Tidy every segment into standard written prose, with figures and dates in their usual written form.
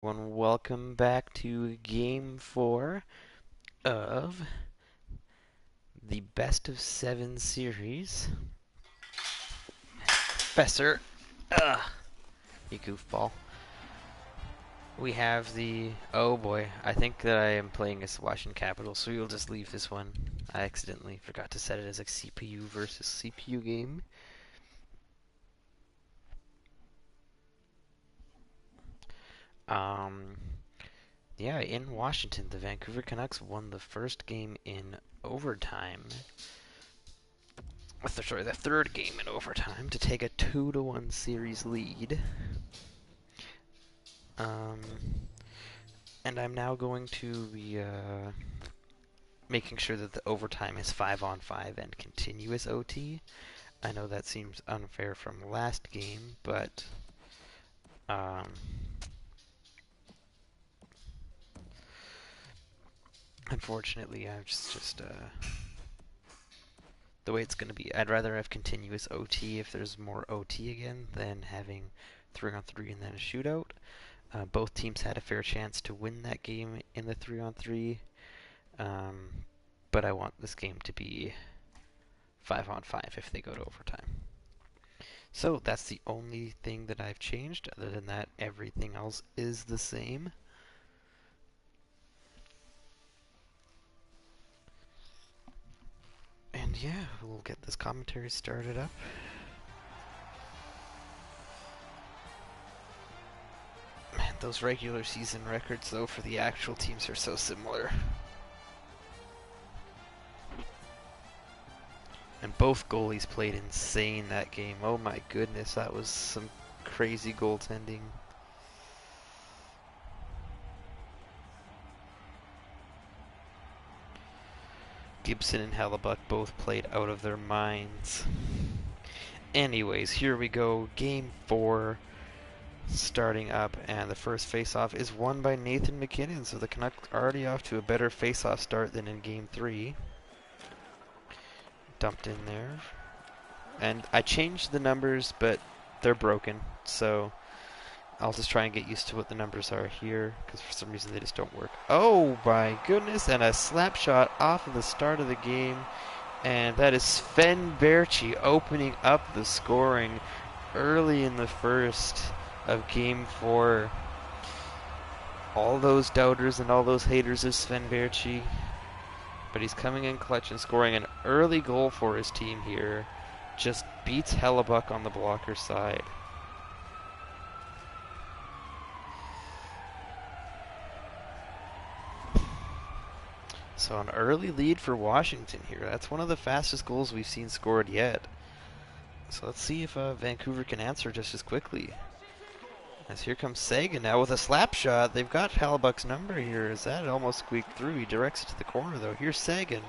Everyone, welcome back to Game 4 of the Best of 7 series. Professor, you goofball. We have the... Oh boy, I think that I am playing as Washington Capitals, so we'll just leave this one. I accidentally forgot to set it as a CPU versus CPU game. Um, yeah, in Washington, the Vancouver Canucks won the first game in overtime. The third game in overtime to take a 2-1 series lead. Um, and I'm now going to be making sure that the overtime is 5-on-5 and continuous OT. I know that seems unfair from last game, but um, unfortunately, I'm just the way it's going to be. I'd rather have continuous OT if there's more OT again than having 3-on-3 and then a shootout. Both teams had a fair chance to win that game in the 3-on-3, but I want this game to be 5-on-5 if they go to overtime. So that's the only thing that I've changed. Other than that, everything else is the same. And yeah, we'll get this commentary started up. Man, those regular season records, though, for the actual teams are so similar. And both goalies played insane that game. Oh my goodness, that was some crazy goaltending. Gibson and Hellebuck both played out of their minds. Anyways, here we go. Game 4 starting up, and the first face-off is won by Nathan MacKinnon, so the Canucks already off to a better face-off start than in Game 3. Dumped in there. And I changed the numbers, but they're broken, so I'll just try and get used to what the numbers are here, because for some reason they just don't work. Oh my goodness, and a slap shot off of the start of the game, and that is Sven Berchi opening up the scoring early in the first of Game 4. All those doubters and all those haters of Sven Berchi, but he's coming in clutch and scoring an early goal for his team here. Just beats Hellebuck on the blocker side. So an early lead for Washington here. That's one of the fastest goals we've seen scored yet. So let's see if Vancouver can answer just as quickly. As here comes Sagan now with a slap shot. They've got Hellebuck's number here. As that almost squeaked through. He directs it to the corner though. Here's Sagan.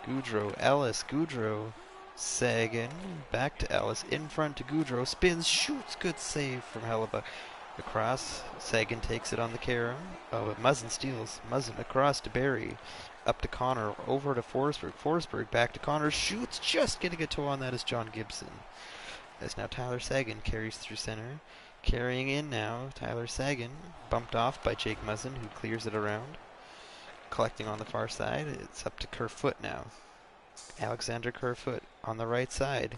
Goudreau, Ellis, Goudreau, Sagan. Back to Ellis. In front to Goudreau. Spins, shoots. Good save from Hellebuck. Across. Sagan takes it on the carom. Oh, but Muzzin steals. Muzzin across to Barry. Up to Connor, over to Forsberg. Forsberg back to Connor, shoots, just getting a toe on that is John Gibson. As now Tyler Sagan carries through center. Carrying in now, Tyler Sagan, bumped off by Jake Muzzin, who clears it around. Collecting on the far side, it's up to Kerfoot now. Alexander Kerfoot on the right side.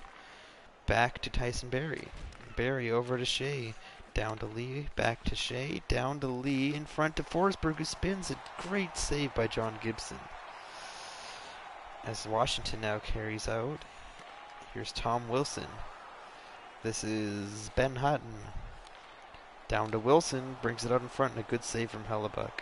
Back to Tyson Barrie. Barrie over to Shea. Down to Lee, back to Shea, down to Lee, in front to Forsberg, who spins. A great save by John Gibson. As Washington now carries out, here's Tom Wilson. This is Ben Hutton. Down to Wilson, brings it out in front, and a good save from Hellebuck.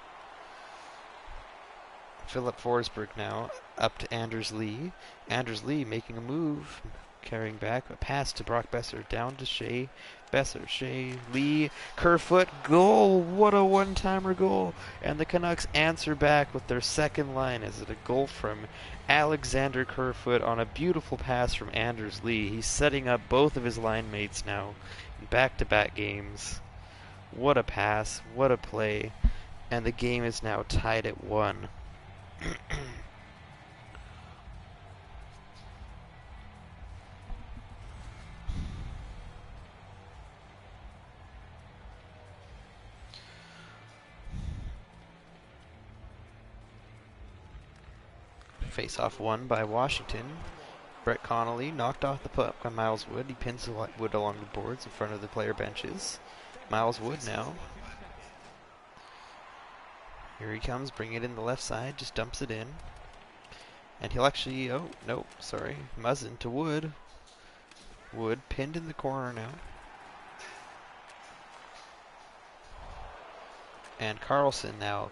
Philip Forsberg now, up to Anders Lee. Anders Lee making a move. Carrying back, a pass to Brock Besser, down to Shea, Besser, Shea, Lee, Kerfoot, goal! What a one-timer goal! And the Canucks answer back with their second line as it a goal from Alexander Kerfoot on a beautiful pass from Anders Lee. He's setting up both of his line mates now in back-to-back games. What a pass, what a play, and the game is now tied at 1. Face-off won by Washington. Brett Connolly knocked off the puck by Miles Wood. He pins Wood along the boards in front of the player benches. Miles Wood now. Here he comes, bring it in the left side, just dumps it in. And he'll actually, oh, no, sorry, Muzzin to Wood. Wood pinned in the corner now. And Carlson now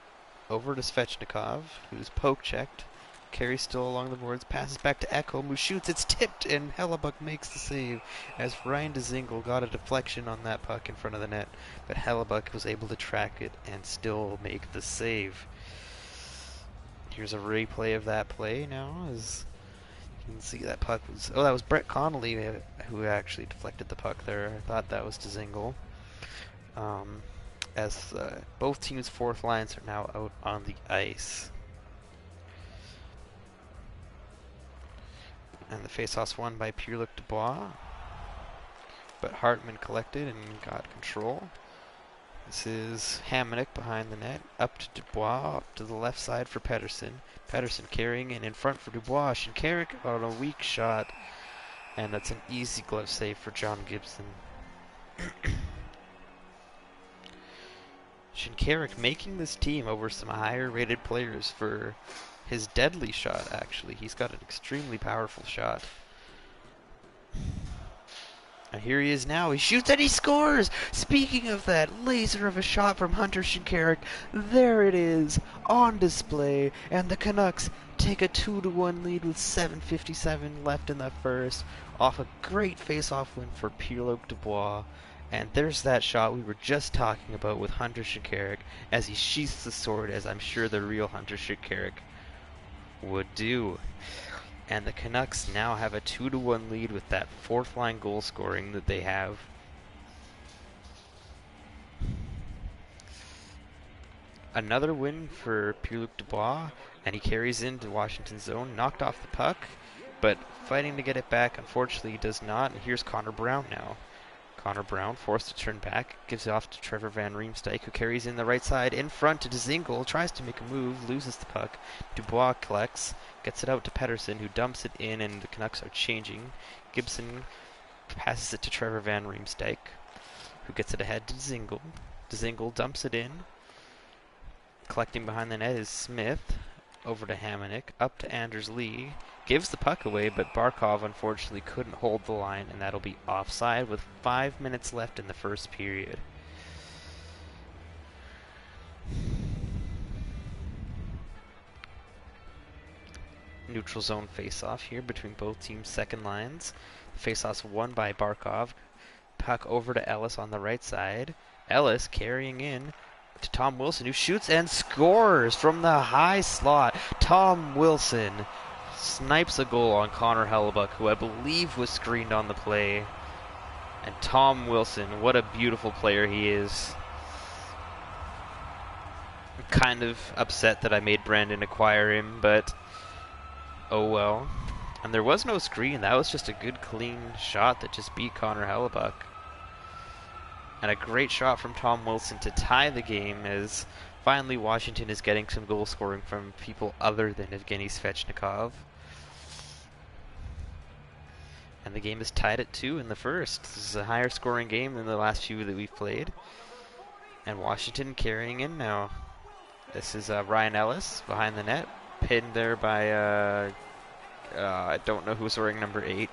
over to Svechnikov, who's poke-checked. Carries still along the boards, passes back to Ekholm, who shoots, it's tipped, and Hellebuck makes the save, as Ryan Dzingel got a deflection on that puck in front of the net, but Hellebuck was able to track it and still make the save. Here's a replay of that play now, as you can see that puck was, oh, that was Brett Connolly who actually deflected the puck there. I thought that was Dzingel. As both teams' fourth lines are now out on the ice. And the faceoff's won by Pierre-Luc Dubois. But Hartman collected and got control. This is Hamonic behind the net. Up to Dubois, up to the left side for Pettersson. Pettersson carrying in front for Dubois. Shinkarik on a weak shot. And that's an easy glove save for John Gibson. Shinkarik making this team over some higher rated players for his deadly shot, actually. He's got an extremely powerful shot. And here he is now. He shoots and he scores! Speaking of that laser of a shot from Hunter Shinkarik, there it is, on display. And the Canucks take a 2-1 lead with 7:57 left in the first, off a great face-off win for Pierre-Luc Dubois. And there's that shot we were just talking about with Hunter Shinkarik as he sheaths the sword, as I'm sure the real Hunter Shinkarik would do. And the Canucks now have a 2-1 lead with that fourth line goal scoring that they have. Another win for Pierre-Luc Dubois, and he carries into Washington's zone, knocked off the puck, but fighting to get it back, unfortunately he does not. And here's Connor Brown now. Connor Brown forced to turn back, gives it off to Trevor Van Riemsdyk, who carries in the right side in front to Dzingel, tries to make a move, loses the puck. Dubois collects, gets it out to Pettersson, who dumps it in, and the Canucks are changing. Gibson passes it to Trevor Van Riemsdyk, who gets it ahead to Dzingel. Dzingel dumps it in. Collecting behind the net is Smith. Over to Hamonic, up to Anders Lee. Gives the puck away, but Barkov unfortunately couldn't hold the line, and that'll be offside with 5 minutes left in the first period. Neutral zone face-off here between both teams' second lines. Face-off's won by Barkov. Puck over to Ellis on the right side. Ellis carrying in to Tom Wilson, who shoots and scores from the high slot. Tom Wilson snipes a goal on Connor Hellebuck, who I believe was screened on the play. And Tom Wilson, what a beautiful player he is. I'm kind of upset that I made Brandon acquire him, but oh well. And there was no screen. That was just a good, clean shot that just beat Connor Hellebuck. And a great shot from Tom Wilson to tie the game, as finally Washington is getting some goal scoring from people other than Evgeny Svechnikov. And the game is tied at 2 in the first. This is a higher scoring game than the last few that we've played. And Washington carrying in now. This is Ryan Ellis behind the net, pinned there by, I don't know who's wearing number 8.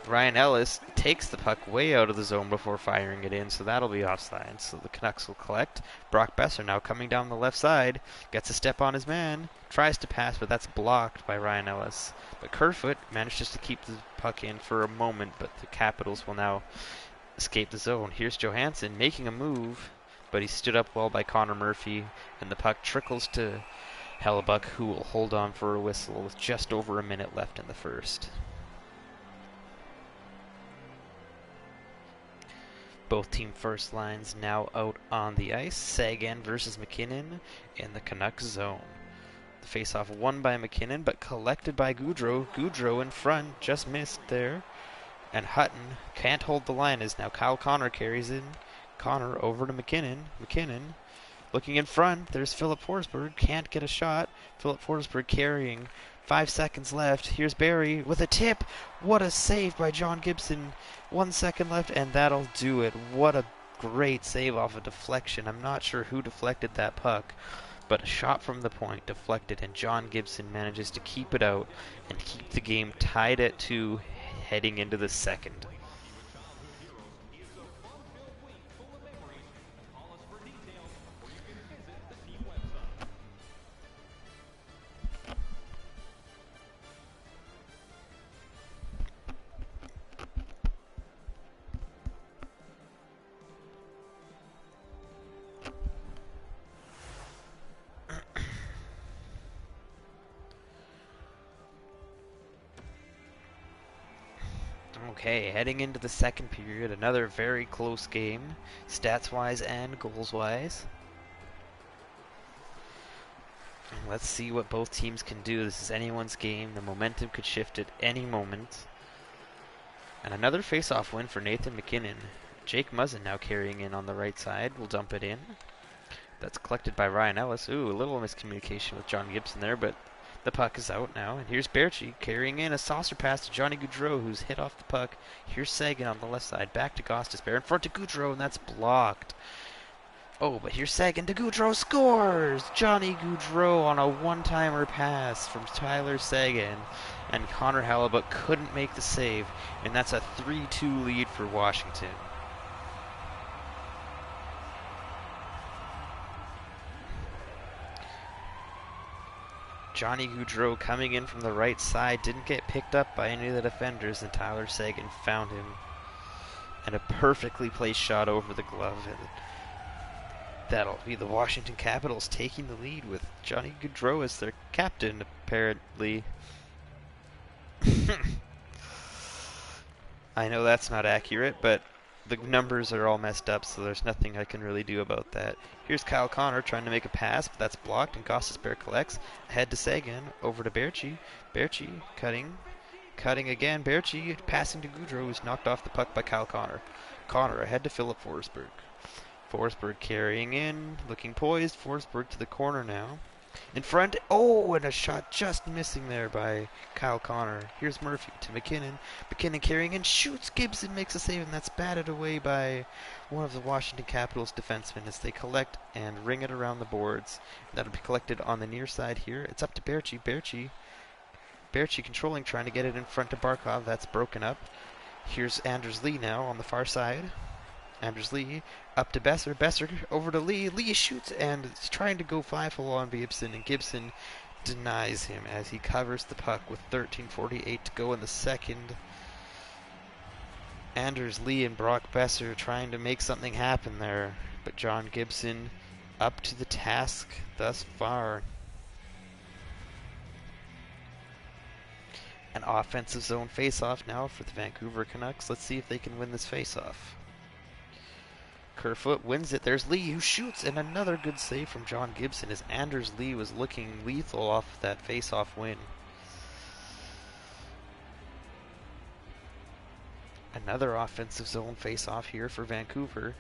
Ryan Ellis takes the puck way out of the zone before firing it in, so that'll be offside. So the Canucks will collect. Brock Besser now coming down the left side, gets a step on his man, tries to pass, but that's blocked by Ryan Ellis. But Kerfoot manages to keep the puck in for a moment, but the Capitals will now escape the zone. Here's Johansson making a move, but he stood up well by Connor Murphy, and the puck trickles to Hellebuck, who will hold on for a whistle with just over a minute left in the first. Both team first lines now out on the ice. Sagan versus McKinnon in the Canucks zone. The faceoff won by McKinnon, but collected by Goudreau. Goudreau in front, just missed there. And Hutton can't hold the line as now Kyle Connor carries in. Connor over to McKinnon. McKinnon Looking in front, there's Philip Forsberg. Can't get a shot. Philip Forsberg carrying. 5 seconds left. Here's Barry with a tip. What a save by John Gibson. 1 second left, and that'll do it. What a great save off a deflection. I'm not sure who deflected that puck, but a shot from the point deflected, and John Gibson manages to keep it out and keep the game tied at 2 heading into the second. Okay, heading into the second period, another very close game, stats-wise and goals-wise. Let's see what both teams can do. This is anyone's game. The momentum could shift at any moment. And another face-off win for Nathan McKinnon. Jake Muzzin now carrying in on the right side. Will dump it in. That's collected by Ryan Ellis. Ooh, a little miscommunication with John Gibson there, but the puck is out now. And here's Berchi carrying in a saucer pass to Johnny Gaudreau, who's hit off the puck. Here's Sagan on the left side. Back to Gostisbehere. In front to Gaudreau, and that's blocked. Oh, but here's Sagan to Gaudreau. Scores! Johnny Gaudreau on a one-timer pass from Tyler Sagan. And Connor Hellebuyck couldn't make the save. And that's a 3-2 lead for Washington. Johnny Gaudreau coming in from the right side, didn't get picked up by any of the defenders, and Tyler Sagan found him. And a perfectly placed shot over the glove. And that'll be the Washington Capitals taking the lead with Johnny Gaudreau as their captain, apparently. I know that's not accurate, but the numbers are all messed up, so there's nothing I can really do about that. Here's Kyle Connor trying to make a pass, but that's blocked, and Gostisbehere collects. Ahead to Sagan, over to Berchi. Berchi cutting again. Berchi passing to Gaudreau, who's knocked off the puck by Kyle Connor. Connor ahead to Philip Forsberg. Forsberg carrying in, looking poised. Forsberg to the corner now. In front, oh, and a shot just missing there by Kyle Connor. Here's Murphy to McKinnon. McKinnon carrying in, shoots. Gibson makes a save, and that's batted away by one of the Washington Capitals defensemen as they collect and ring it around the boards. That'll be collected on the near side here. It's up to Berchi. Berchi controlling, trying to get it in front to Barkov. That's broken up. Here's Anders Lee now on the far side. Anders Lee up to Besser. Besser over to Lee. Lee shoots and is trying to go 5-hole on Gibson, and Gibson denies him as he covers the puck with 13:48 to go in the second. Anders Lee and Brock Besser trying to make something happen there, but John Gibson up to the task thus far. An offensive zone faceoff now for the Vancouver Canucks. Let's see if they can win this faceoff. Kerfoot wins it. There's Lee who shoots, and another good save from John Gibson as Anders Lee was looking lethal off of that face-off win. Another offensive zone face-off here for Vancouver.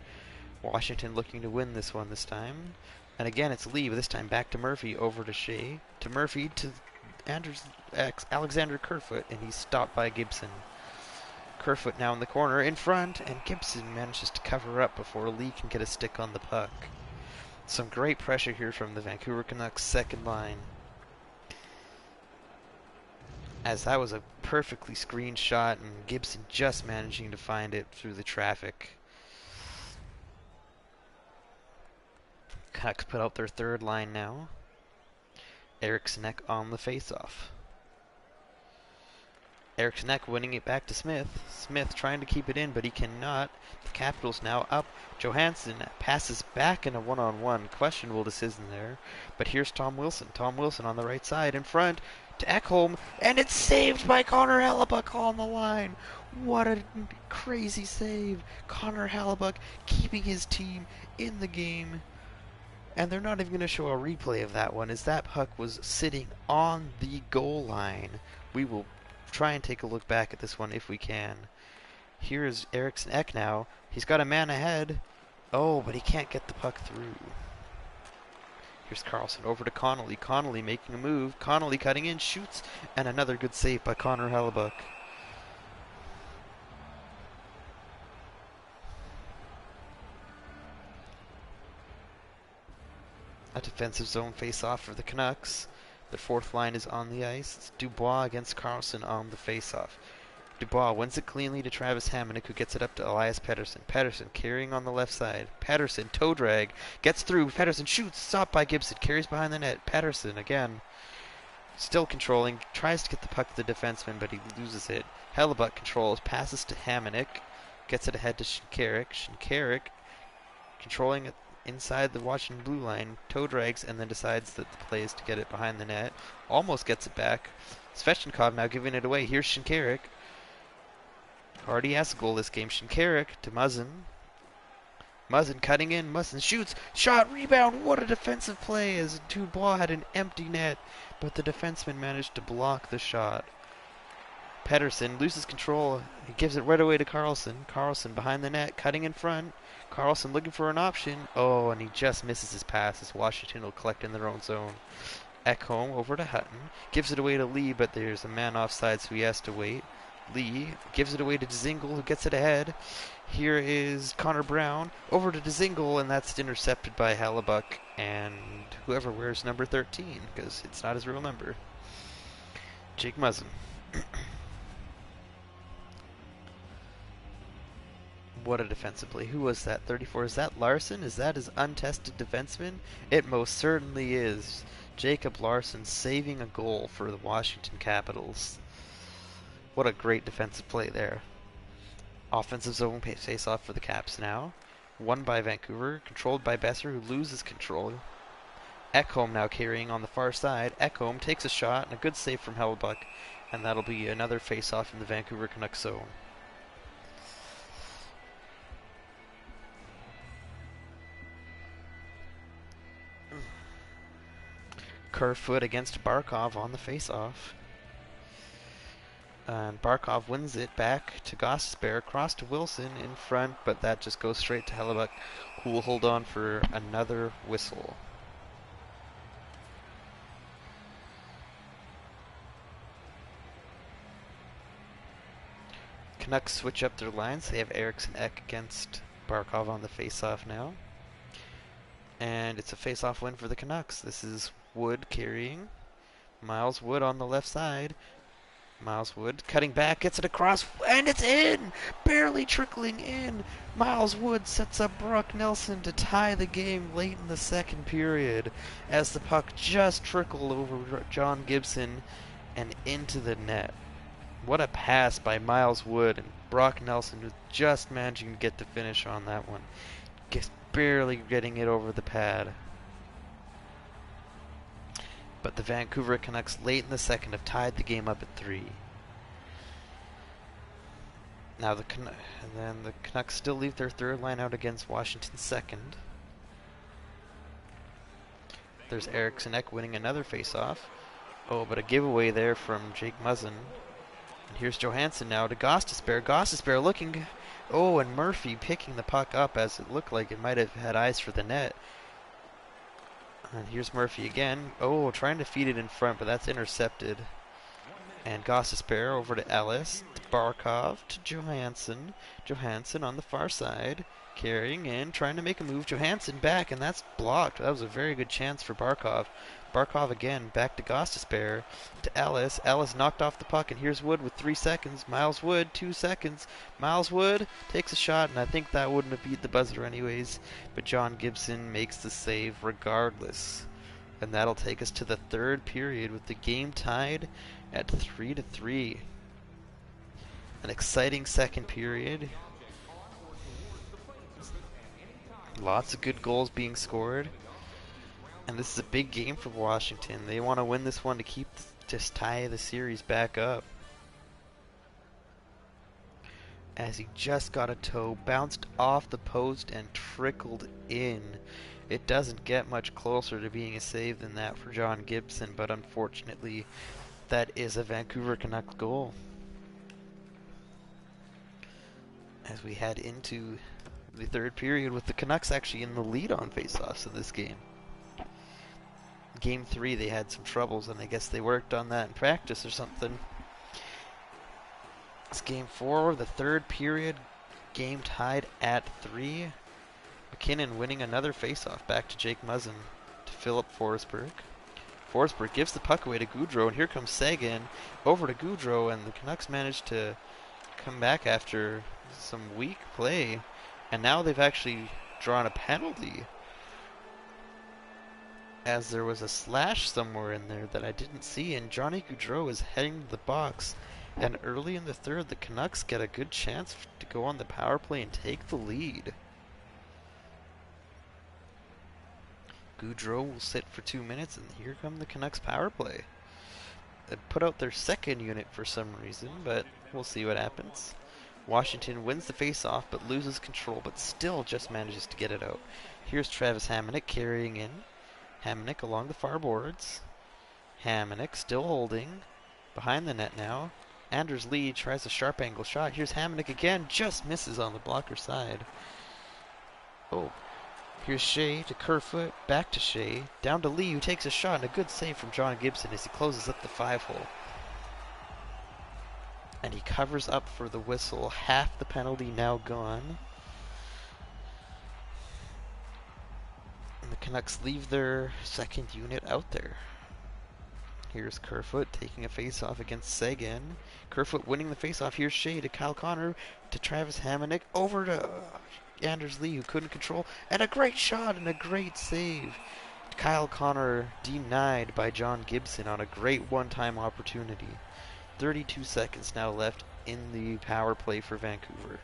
Washington looking to win this one this time. And again, it's Lee, but this time back to Murphy, over to Shea. To Murphy, to Alexander Kerfoot, and he's stopped by Gibson. Kerfoot now in the corner, in front, and Gibson manages to cover up before Lee can get a stick on the puck. Some great pressure here from the Vancouver Canucks second line, as that was a perfectly screened shot, and Gibson just managing to find it through the traffic. Canucks put out their third line now. Eriksson on the faceoff. Eriksson winning it back to Smith. Smith trying to keep it in, but he cannot. The Capitals now up. Johansson passes back in a one-on-one. Questionable decision there. But here's Tom Wilson. Tom Wilson on the right side in front to Ekholm. And it's saved by Connor Hellebuyck on the line. What a crazy save. Connor Hellebuyck keeping his team in the game. And they're not even going to show a replay of that one, as that puck was sitting on the goal line. We will try and take a look back at this one if we can. Here is Eriksson now. He's got a man ahead. Oh, but he can't get the puck through. Here's Carlson over to Connolly. Connolly making a move. Connolly cutting in, shoots, and another good save by Connor Hellebuck. A defensive zone face-off for the Canucks. The fourth line is on the ice. It's Dubois against Carlson on the face-off. Dubois wins it cleanly to Travis Hamonic, who gets it up to Elias Pettersson. Pettersson carrying on the left side. Pettersson, toe drag, gets through. Pettersson shoots, stopped by Gibson, carries behind the net. Pettersson again, still controlling, tries to get the puck to the defenseman, but he loses it. Hellebuck controls, passes to Hamonic, gets it ahead to Shinkarik. Shinkarik controlling it inside the Washington blue line, toe drags, and then decides that the play is to get it behind the net. Almost gets it back. Svechnikov now giving it away. Here's Shinkarik. Already has a goal this game. Shinkarik to Muzzin. Muzzin cutting in. Muzzin shoots. Shot. Rebound. What a defensive play as Dubois had an empty net, but the defenseman managed to block the shot. Pettersson loses control. He gives it right away to Carlson. Carlson behind the net, cutting in front. Carlson looking for an option. Oh, and he just misses his pass as Washington will collect in their own zone. Ekholm over to Hutton. Gives it away to Lee, but there's a man offside, so he has to wait. Lee gives it away to Dzingel, who gets it ahead. Here is Connor Brown over to Dzingel, and that's intercepted by Hellebuck and whoever wears number 13, because it's not his real number. Jake Muzzin. What a defensive play. Who was that? 34. Is that Larson? Is that his untested defenseman? It most certainly is. Jacob Larson saving a goal for the Washington Capitals. What a great defensive play there. Offensive zone face-off for the Caps now. Won by Vancouver. Controlled by Besser, who loses control. Ekholm now carrying on the far side. Ekholm takes a shot and a good save from Hellebuck. And that'll be another face-off in the Vancouver Canucks zone. Kerfoot against Barkov on the face-off. And Barkov wins it back to Gostisbehere, across to Wilson in front, but that just goes straight to Hellebuck, who will hold on for another whistle. Canucks switch up their lines. They have Eriksson Ek against Barkov on the face-off now. And it's a face-off win for the Canucks. This is Wood carrying. Miles Wood on the left side. Miles Wood cutting back, gets it across, and it's in! Barely trickling in. Miles Wood sets up Brock Nelson to tie the game late in the second period as the puck just trickled over John Gibson and into the net. What a pass by Miles Wood, and Brock Nelson was just managing to get the finish on that one. Just barely getting it over the pad. But the Vancouver Canucks late in the second have tied the game up at 3. Now the Canucks still leave their third line out against Washington's second. There's Eriksson Ek winning another face-off. Oh, but a giveaway there from Jake Muzzin. And here's Johansson now to Gostisbehere. Gostisbehere looking. Oh, and Murphy picking the puck up as it looked like it might have had eyes for the net. And here's Murphy again. Oh, trying to feed it in front, but that's intercepted. And Gostisbehere over to Ellis, to Barkov, to Johansson. Johansson on the far side, carrying in, trying to make a move. Johansson back, and that's blocked. That was a very good chance for Barkov. Barkov again, back to Gostisbehere, to Ellis. Ellis knocked off the puck, and here's Wood with 3 seconds. Miles Wood, 2 seconds. Miles Wood takes a shot, and I think that wouldn't have beat the buzzer anyways. But John Gibson makes the save regardless. And that'll take us to the third period with the game tied at 3-3. An exciting second period. Lots of good goals being scored. And this is a big game for Washington. They want to win this one to just tie the series back up. As he just got a toe, bounced off the post and trickled in. It doesn't get much closer to being a save than that for John Gibson, but unfortunately, that is a Vancouver Canucks goal. As we head into the third period with the Canucks actually in the lead on faceoffs in this game. Game 3 they had some troubles, and I guess they worked on that in practice or something. It's Game 4, the third period. Game tied at 3. McKinnon winning another faceoff back to Jake Muzzin to Philip Forsberg. Forsberg gives the puck away to Gaudreau, and here comes Seguin over to Gaudreau, and the Canucks managed to come back after some weak play, and now they've actually drawn a penalty, as there was a slash somewhere in there that I didn't see, and Johnny Gaudreau is heading to the box, and early in the third the Canucks get a good chance to go on the power play and take the lead. Gaudreau will sit for 2 minutes, and here come the Canucks power play. They put out their second unit for some reason, but we'll see what happens. Washington wins the faceoff, but loses control, but still just manages to get it out. Here's Travis Hamonic carrying in. Hamonic along the far boards. Hamonic still holding. Behind the net now. Anders Lee tries a sharp angle shot. Here's Hamonic again, just misses on the blocker side. Oh. Here's Shea to Kerfoot, back to Shea, down to Lee, who takes a shot, and a good save from John Gibson as he closes up the 5-hole. And he covers up for the whistle. Half the penalty now gone. And the Canucks leave their second unit out there. Here's Kerfoot taking a face-off against Seguin. Kerfoot winning the face-off. Here's Shea to Kyle Connor, to Travis Hamonic, over to Anders Lee, who couldn't control, and a great shot and a great save. Kyle Connor denied by John Gibson on a great one-time opportunity. 32 seconds now left in the power play for Vancouver.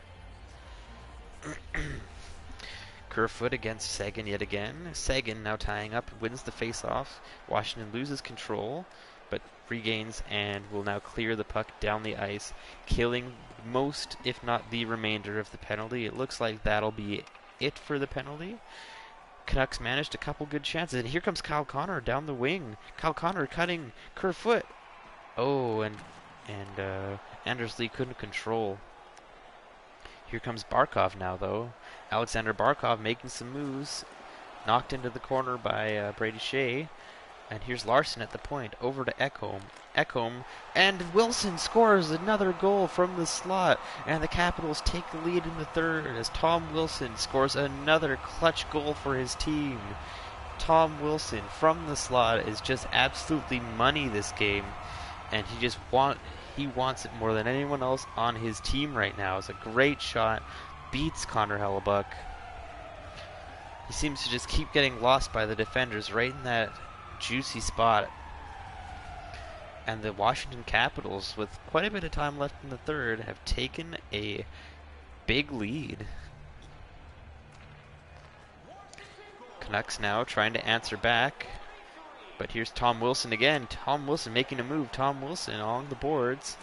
Kerfoot against Seguin yet again. Seguin now tying up, wins the face-off. Washington loses control, but regains and will now clear the puck down the ice, killing most, if not the remainder of the penalty. It looks like that'll be it for the penalty. Canucks managed a couple good chances, and here comes Kyle Connor down the wing. Kyle Connor cutting Kerfoot. Oh, and Anders Lee couldn't control. Here comes Barkov now, though. Alexander Barkov making some moves. Knocked into the corner by Brady Shea. And here's Larson at the point, over to Ekholm. Ekholm, and Wilson scores another goal from the slot. And the Capitals take the lead in the third as Tom Wilson scores another clutch goal for his team. Tom Wilson from the slot is just absolutely money this game. And he wants it more than anyone else on his team right now. It's a great shot, beats Connor Hellebuck. He seems to just keep getting lost by the defenders right in that juicy spot. And the Washington Capitals, with quite a bit of time left in the third, have taken a big lead. Canucks now trying to answer back. But here's Tom Wilson again. Tom Wilson making a move. Tom Wilson along the boards.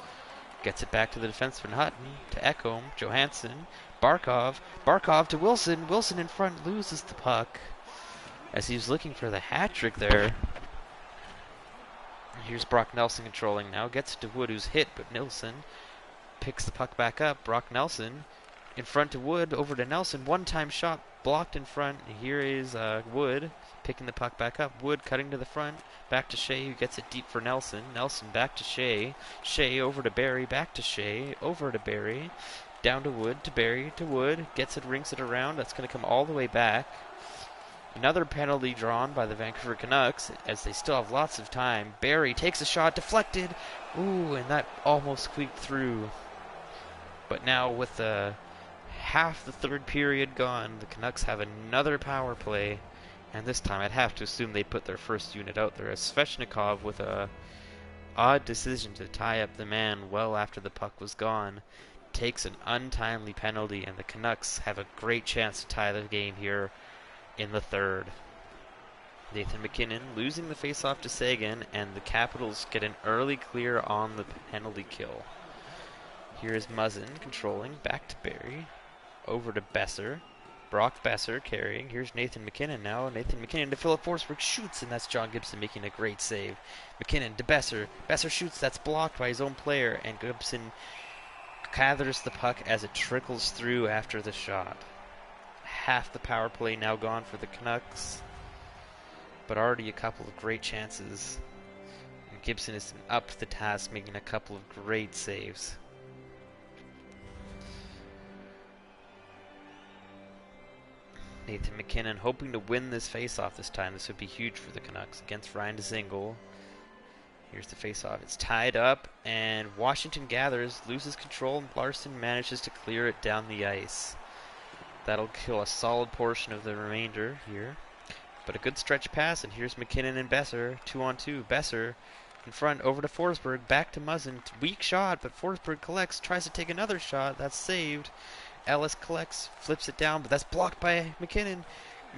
Gets it back to the defenseman Hutton. To Ekholm. Johansson. Barkov. Barkov to Wilson. Wilson in front loses the puck as he was looking for the hat trick there. Here's Brock Nelson controlling now. Gets it to Wood, who's hit, but Nelson picks the puck back up. Brock Nelson in front to Wood. Over to Nelson. One-time shot blocked in front. Here is Wood picking the puck back up. Wood cutting to the front. Back to Shea, who gets it deep for Nelson. Nelson back to Shea. Shea over to Barry. Back to Shea. Over to Barry. Down to Wood. To Barry. To Wood. Gets it, rings it around. That's going to come all the way back. Another penalty drawn by the Vancouver Canucks as they still have lots of time. Barry takes a shot, deflected. Ooh, and that almost squeaked through. But now with half the third period gone, the Canucks have another power play. And this time I'd have to assume they put their first unit out there. As Svechnikov, with a odd decision to tie up the man well after the puck was gone, takes an untimely penalty, and the Canucks have a great chance to tie the game here in the third. Nathan MacKinnon losing the faceoff to Seguin, and the Capitals get an early clear on the penalty kill. Here is Muzzin controlling, back to Barry, over to Besser. Brock Besser carrying. Here's Nathan MacKinnon now. Nathan MacKinnon to Philip Forsberg, shoots, and that's John Gibson making a great save. MacKinnon to Besser. Besser shoots, that's blocked by his own player, and Gibson gathers the puck as it trickles through after the shot. Half the power play now gone for the Canucks. but already a couple of great chances. And Gibson is up to the task, making a couple of great saves. Nathan McKinnon hoping to win this face-off this time. This would be huge for the Canucks against Ryan Dzingel. Here's the face-off. It's tied up, and Washington gathers, loses control, and Larson manages to clear it down the ice. That'll kill a solid portion of the remainder here. But a good stretch pass, and here's McKinnon and Besser, 2-on-2. Besser in front, over to Forsberg, back to Muzzin. Weak shot, but Forsberg collects, tries to take another shot. That's saved. Ellis collects, flips it down, but that's blocked by McKinnon.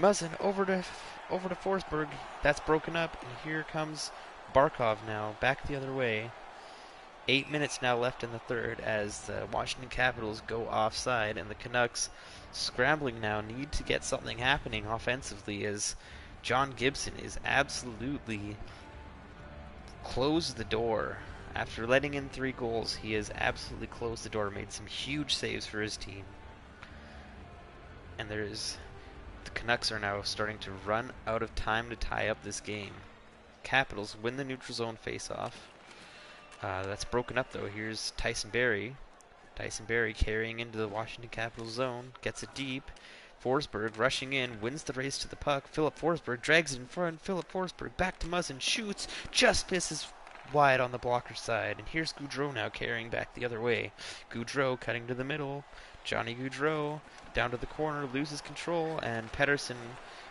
Muzzin over to Forsberg. That's broken up, and here comes Barkov now, back the other way. 8 minutes now left in the third as the Washington Capitals go offside, and the Canucks, scrambling now, need to get something happening offensively as John Gibson is absolutely closed the door. After letting in 3 goals, he has absolutely closed the door, made some huge saves for his team. And the Canucks are now starting to run out of time to tie up this game. Capitals win the neutral zone face-off. That's broken up though. Here's Tyson Barrie. Tyson Barrie carrying into the Washington Capitals zone, gets it deep. Forsberg rushing in, wins the race to the puck. Philip Forsberg drags it in front. Philip Forsberg back to Muzzin, shoots, just misses wide on the blocker side. And here's Gaudreau now carrying back the other way. Gaudreau cutting to the middle. Johnny Gaudreau down to the corner, loses control, and Pettersson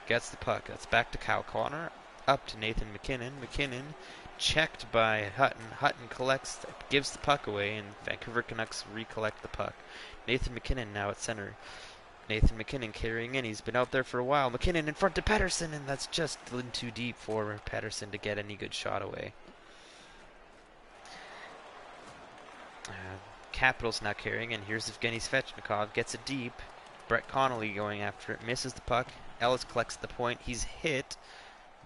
gets the puck. That's back to Kyle Connor, up to Nathan McKinnon. McKinnon checked by Hutton. Hutton collects, gives the puck away, and Vancouver Canucks recollect the puck. Nathan McKinnon now at center. Nathan McKinnon carrying in. He's been out there for a while. McKinnon in front to Pettersson, and that's just in too deep for Pettersson to get any good shot away. Capitals now carrying, and here's Evgeny Svechnikov, gets it deep. Brett Connolly going after it, misses the puck. Ellis collects the point. He's hit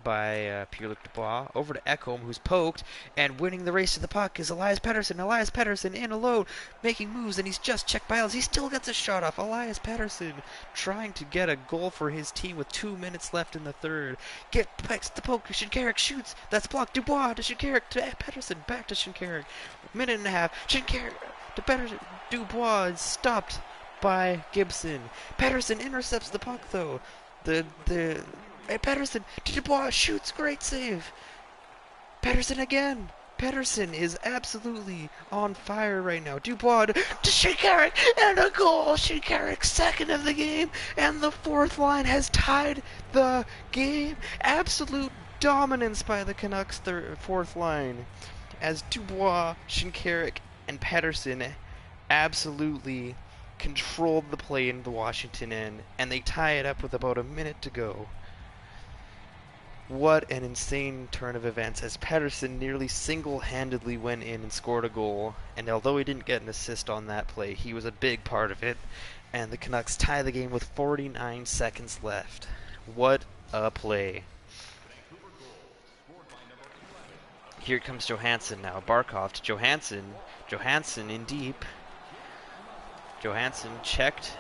by Pierre-Luc Dubois. Over to Ekholm, who's poked, and winning the race to the puck is Elias Pettersson. Elias Pettersson in alone, making moves, and he's just checked by Ellis. He still gets a shot off. Elias Pettersson trying to get a goal for his team with 2 minutes left in the third. Picks the poke. Shinkaruk shoots. That's blocked. Dubois to Shinkaruk to Pettersson. Back to Shinkaruk. Minute and a half. Shinkaruk to Pettersson. Dubois is stopped by Gibson. Pettersson intercepts the puck though. Pettersson to Dubois, shoots, great save. Pettersson again. Pettersson is absolutely on fire right now. Dubois to Shinkaruk, and a goal. Shinkaruk, second of the game, and the fourth line has tied the game. Absolute dominance by the Canucks fourth line as Dubois, Shinkaruk, and Pettersson absolutely controlled the play in the Washington end, and they tie it up with about a minute to go. What an insane turn of events as Pettersson nearly single-handedly went in and scored a goal, and although he didn't get an assist on that play, he was a big part of it, and the Canucks tie the game with 49 seconds left. What a play. Here comes Johansson now. Barkov to Johansson. Johansson in deep. Johansson checked,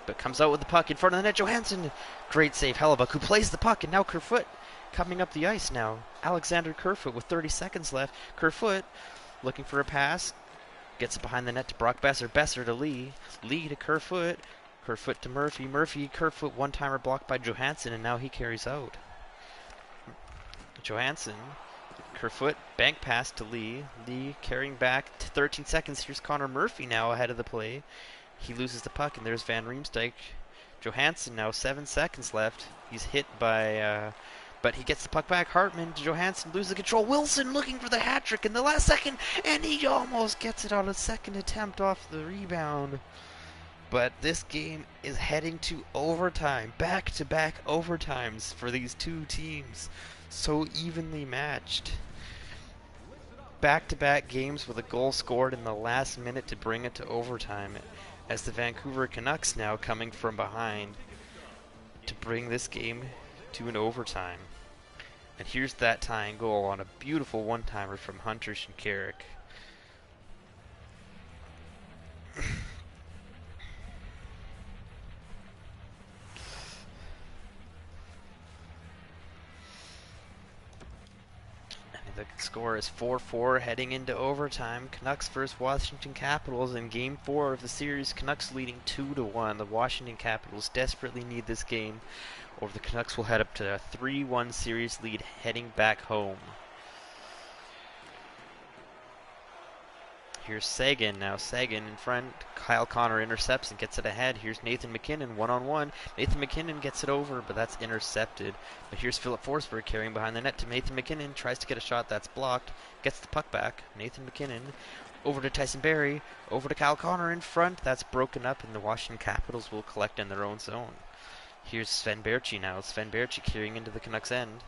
but comes out with the puck in front of the net. Johansson, great save. Hellebuck, who plays the puck, and now Kerfoot coming up the ice now. Alexander Kerfoot with 30 seconds left. Kerfoot looking for a pass. Gets it behind the net to Brock Besser. Besser to Lee. Lee to Kerfoot. Kerfoot to Murphy. Murphy, Kerfoot, one-timer blocked by Johansson, and now he carries out. Johansson, Kerfoot, bank pass to Lee. Lee carrying back to 13 seconds. Here's Connor Murphy now ahead of the play. He loses the puck, and there's Van Riemsdyk. Johansson now, 7 seconds left. He's hit by, but he gets the puck back. Hartman to Johansson, loses the control. Wilson looking for the hat trick in the last second, and he almost gets it on a second attempt off the rebound. But this game is heading to overtime, back-to-back overtimes for these two teams. So evenly matched. Back-to-back games with a goal scored in the last minute to bring it to overtime, as the Vancouver Canucks now coming from behind to bring this game to an overtime. And here's that tying goal on a beautiful one-timer from Hunter Shinkaruk. The score is 4-4 heading into overtime. Canucks versus Washington Capitals in Game 4 of the series. Canucks leading 2-1. The Washington Capitals desperately need this game, or the Canucks will head up to a 3-1 series lead heading back home. Here's Seguin now. Seguin in front. Kyle Connor intercepts and gets it ahead. Here's Nathan MacKinnon one-on-one. Nathan MacKinnon gets it over, but that's intercepted. But here's Philip Forsberg carrying behind the net to Nathan MacKinnon. Tries to get a shot. That's blocked. Gets the puck back. Nathan MacKinnon over to Tyson Barrie. Over to Kyle Connor in front. That's broken up, and the Washington Capitals will collect in their own zone. Here's Sven Baertschi now. Sven Baertschi carrying into the Canucks end.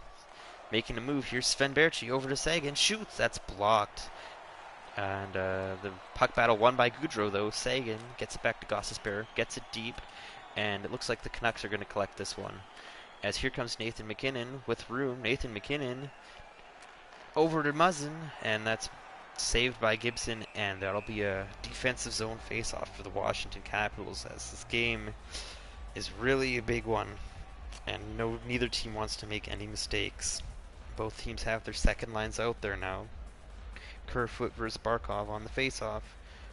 Making a move. Here's Sven Baertschi over to Seguin. Shoots. That's blocked. And the puck battle won by Goudreau, though. Seguin gets it back to Gostisbehere, gets it deep, and it looks like the Canucks are going to collect this one. As here comes Nathan MacKinnon with room. Nathan MacKinnon over to Muzzin, and that's saved by Gibson, and that'll be a defensive zone face-off for the Washington Capitals, as this game is really a big one, and neither team wants to make any mistakes. Both teams have their second lines out there now. Kerfoot versus Barkov on the face-off.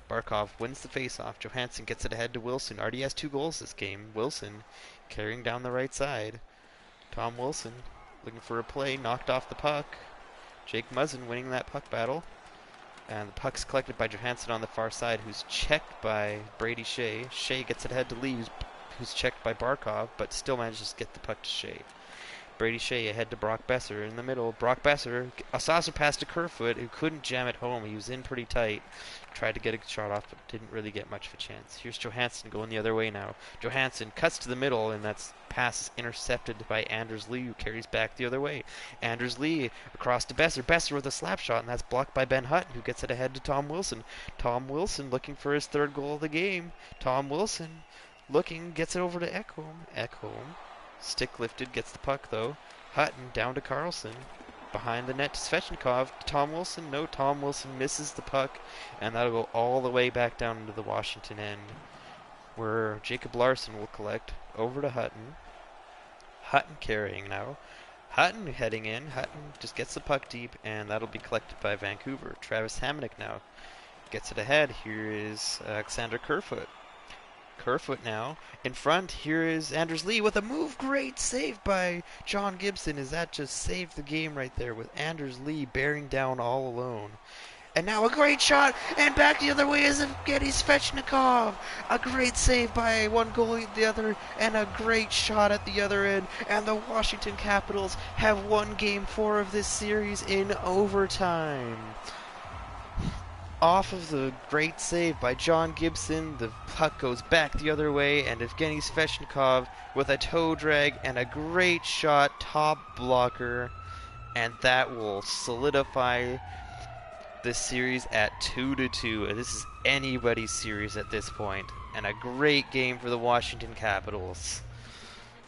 Barkov wins the face-off. Johansson gets it ahead to Wilson. Already has 2 goals this game. Wilson carrying down the right side. Tom Wilson looking for a play. Knocked off the puck. Jake Muzzin winning that puck battle. And the puck's collected by Johansson on the far side, who's checked by Brady Shea. Shea gets it ahead to Lee, who's checked by Barkov, but still manages to get the puck to Shea. Brady Shea ahead to Brock Besser in the middle. Brock Besser, a saucer pass to Kerfoot, who couldn't jam it home. He was in pretty tight. Tried to get a shot off, but didn't really get much of a chance. Here's Johansson going the other way now. Johansson cuts to the middle, and that's pass is intercepted by Anders Lee, who carries back the other way. Anders Lee across to Besser. Besser with a slap shot, and that's blocked by Ben Hutton, who gets it ahead to Tom Wilson. Tom Wilson looking for his 3rd goal of the game. Tom Wilson looking, gets it over to Ekholm. Ekholm. Stick lifted, gets the puck though. Hutton down to Carlson. Behind the net to Svechnikov. Tom Wilson. No, Tom Wilson misses the puck. And that'll go all the way back down into the Washington end, where Jacob Larson will collect over to Hutton. Hutton carrying now. Hutton heading in. Hutton just gets the puck deep, and that'll be collected by Vancouver. Travis Hamonic now gets it ahead. Here is Alexander Kerfoot. Kerfoot now in front. Here is Anders Lee with a move. Great save by John Gibson. Is that just saved the game right there with Anders Lee bearing down all alone. And now a great shot, and back the other way is Evgeny Svechnikov. A great save by one goalie, the other, and a great shot at the other end. And the Washington Capitals have won Game 4 of this series in overtime. Off of the great save by John Gibson, the puck goes back the other way, and Evgeny Svechnikov with a toe drag and a great shot, top blocker, and that will solidify this series at 2-2. This is anybody's series at this point, and a great game for the Washington Capitals.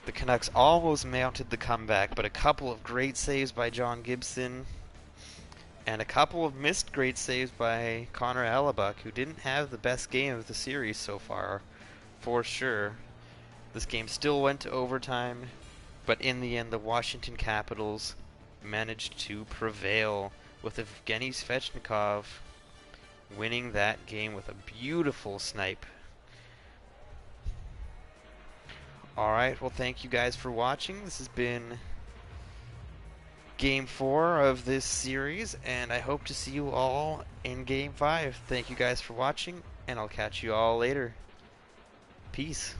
The Canucks almost mounted the comeback, but a couple of great saves by John Gibson, and a couple of missed great saves by Connor Hellebuyck, who didn't have the best game of the series so far, for sure. This game still went to overtime, but in the end the Washington Capitals managed to prevail, with Evgeny Svechnikov winning that game with a beautiful snipe. Alright, well thank you guys for watching. This has been Game 4 of this series, and I hope to see you all in Game 5. Thank you guys for watching, and I'll catch you all later. Peace.